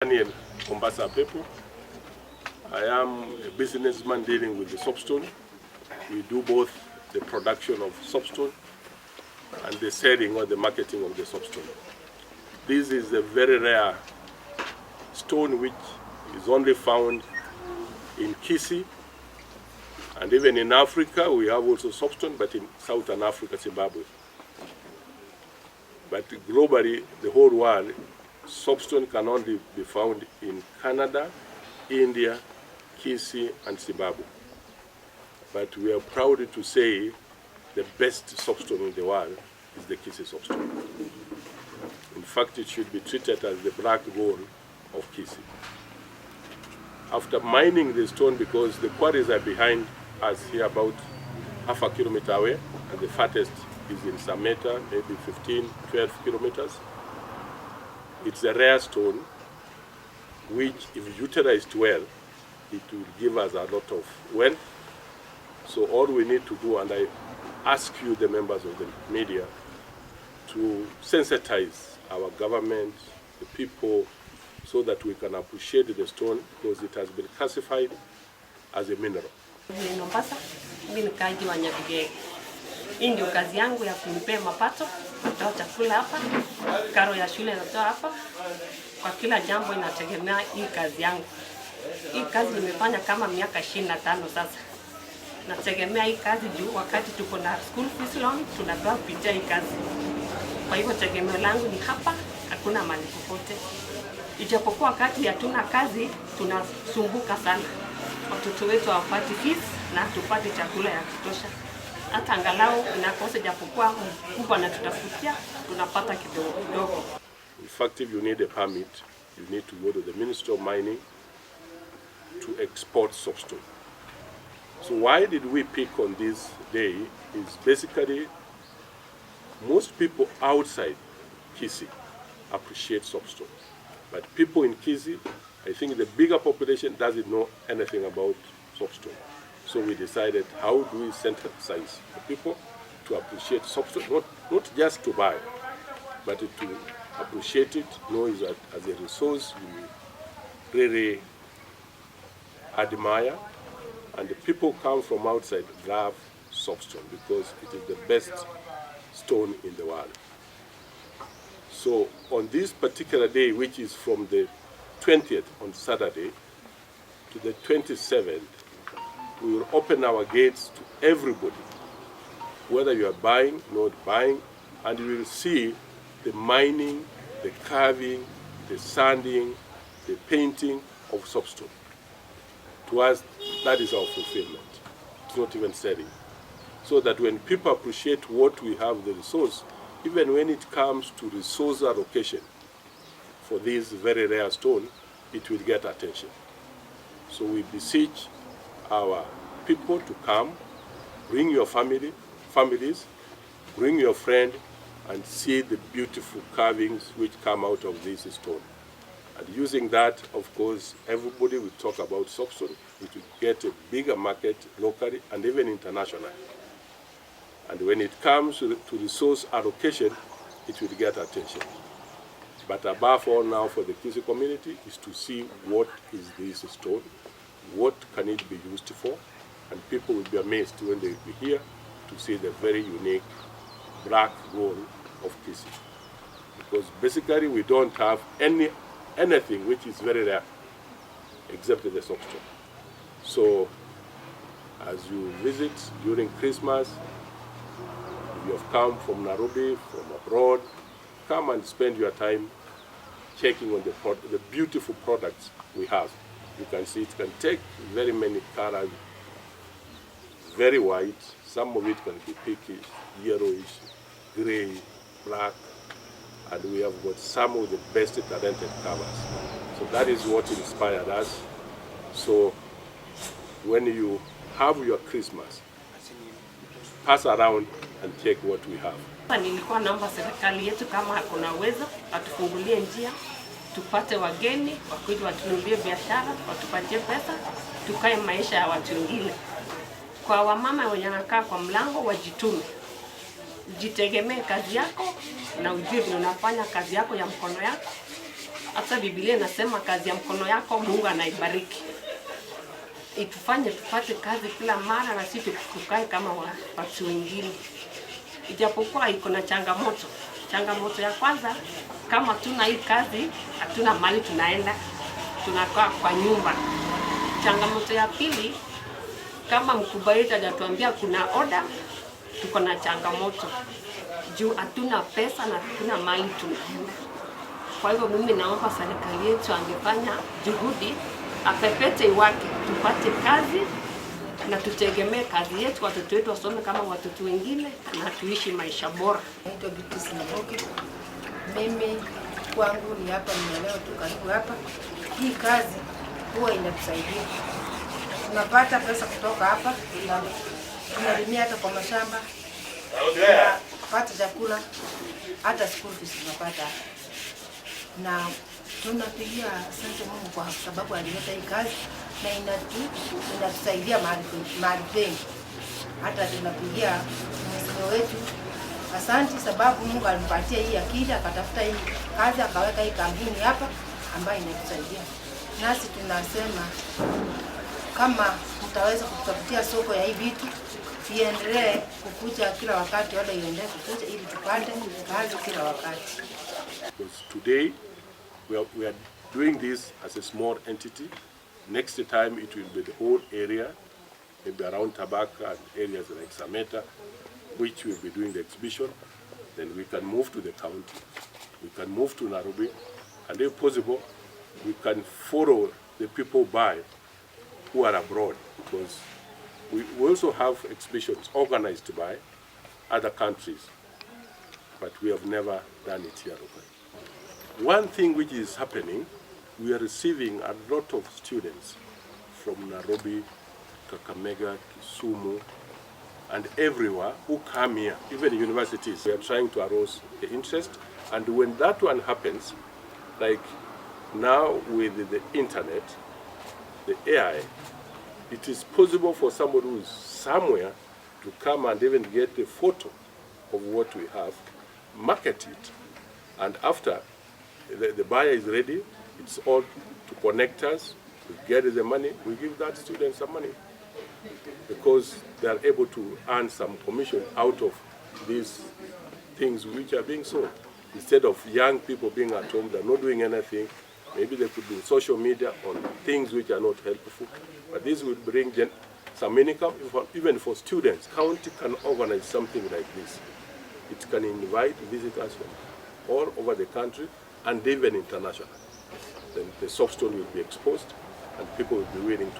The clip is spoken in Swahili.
Daniel Mombasa people. I am a businessman dealing with the soapstone. We do both the production of soapstone and the selling or the marketing of the soapstone. This is a very rare stone which is only found in Kisii, and even in Africa we have also soapstone, but in Southern Africa, Zimbabwe. But globally, the whole world, soapstone can only be found in Canada, India, Kisii, and Zimbabwe. But we are proud to say the best soapstone in the world is the Kisii Soapstone. In fact, it should be treated as the black gold of Kisii. After mining the stone, because the quarries are behind us here about half a kilometer away, and the farthest is in Sameta, maybe 12 kilometers. It's a rare stone which, if utilized well, it will give us a lot of wealth. So all we need to do, and I ask you, the members of the media, to sensitize our government, the people, so that we can appreciate the stone, because it has been classified as a mineral. In Mombasa, mimi ni kaji wa Nyabigege. Hii ndio kazi yangu ya kunipea mapato, kutoa chakula hapa, karo ya shule natoa hapa. Kwa kila jambo inategemea hii kazi yangu. Hii kazi nimefanya kama miaka 25 sasa. Nategemea hii kazi juu wakati tuko na school fees loan tunapewa kupitia hii kazi. Kwa hivyo tegemeo langu ni hapa, hakuna mahali popote. Ijapokuwa wakati hatuna kazi tunasumbuka sana. Watoto wetu hawapati fees na tupate chakula ya kutosha. Hata angalau inakosa japokuwa mkubwa anatutafutia tunapata kidogo kidogo. In fact, if you need a permit, you need to go to the Ministry of Mining to export soapstone. So why did we pick on this day is basically most people outside Kisii appreciate soapstone. But people in Kisii, I think the bigger population doesn't know anything about soapstone. So we decided, how do we sensitize the people to appreciate soapstone, not just to buy, but to appreciate it, know it as a resource we really admire, and the people come from outside love soapstone because it is the best stone in the world. So on this particular day, which is from the 20th on Saturday to the 27th, we will open our gates to everybody, whether you are buying, not buying, and you will see the mining, the carving, the sanding, the painting of soapstone. To us, that is our fulfillment. It's not even selling. So that when people appreciate what we have, the resource, even when it comes to resource allocation for this very rare stone, it will get attention. So we beseech our people to come, bring your families, bring your friend, and see the beautiful carvings which come out of this stone. And using that, of course, everybody will talk about soapstone, which will get a bigger market locally and even internationally. And when it comes to resource allocation, it will get attention. But above all now for the Kisii community is to see what is this stone, what can it be used for, and people will be amazed when they will be here to see the very unique black gold of Kisii. Because basically we don't have anything which is very rare except the soapstone. So as you visit during Christmas, if you have come from Nairobi, from abroad, come and spend your time checking on the beautiful products we have. You can see it can take very many colors, very white, some of it can be pinkish, yellowish, gray, black, and we have got some of the best talented colors. So that is what inspired us. So when you have your Christmas, pass around and check what we have. Nilikuwa naomba serikali yetu kama hakuna uwezo atufungulie njia, tupate wageni, wakuja watunulie biashara, watupatie pesa, tukae maisha ya watu wengine. Kwa wamama wenye wanakaa kwa mlango wajitume. Jitegemee kazi yako na ujue unafanya kazi yako ya mkono yako. Hata Biblia inasema kazi ya mkono yako Mungu anaibariki. Itufanye tupate kazi kila mara na sisi tukae kama watu wengine. Ijapokuwa iko na changamoto. Changamoto ya kwanza, kama tuna hii kazi, hatuna mali tunaenda, tunakaa kwa nyumba. Changamoto ya pili, kama mkubwa wetu hajatuambia kuna order, tuko na changamoto. Juu hatuna pesa na hatuna mali tunaenda. Kwa hivyo mimi naomba serikali yetu angefanya juhudi, apepete wake, tupate kazi na tutegemee kazi yetu, watoto wetu wasome kama watoto wengine na tuishi maisha bora. Naitwa Kisii Soapstone. Mimi kwangu ni hapa, nimeleo tu karibu hapa. Hii kazi huwa inatusaidia. Tunapata pesa kutoka hapa, tunalimia hata kwa mashamba, tunapata chakula, hata school fees tunapata. Na tunapigia asante Mungu kwa sababu alileta hii kazi na inatusaidia mahali pengi. Hata tunapigia mzee wetu asante sababu Mungu alimpatia hii akili, akatafuta hii kazi, akaweka hii kampuni hapa ambayo inatusaidia. Nasi tunasema kama mtaweza kutafutia soko ya hii vitu, iendelee kukuja kila wakati, wala iendelee kukuja ili tupate kazi kila wakati. Because today we are doing this as a small entity. Next time it will be the whole area, maybe around Tabaka and areas like Sameta, which will be doing the exhibition. Then we can move to the county, we can move to Nairobi, and if possible, we can follow the people by who are abroad, because we also have exhibitions organized by other countries, but we have never done it here locally. One thing which is happening, we are receiving a lot of students from Nairobi, Kakamega, Kisumu, and everywhere who come here, even universities. We are trying to arouse the interest, and when that one happens, like now with the internet, the AI, it is possible for somebody who is somewhere to come and even get a photo of what we have, market it, and after the buyer is ready, it's all to connect us, we get the money, we give that student some money, because they are able to earn some commission out of these things which are being sold. Instead of young people being at home, they're not doing anything, maybe they could do social media on things which are not helpful, but this will bring some income, even for students. County can organize something like this. It can invite visitors from all over the country and even international. Then the soapstone will be exposed and people will be willing to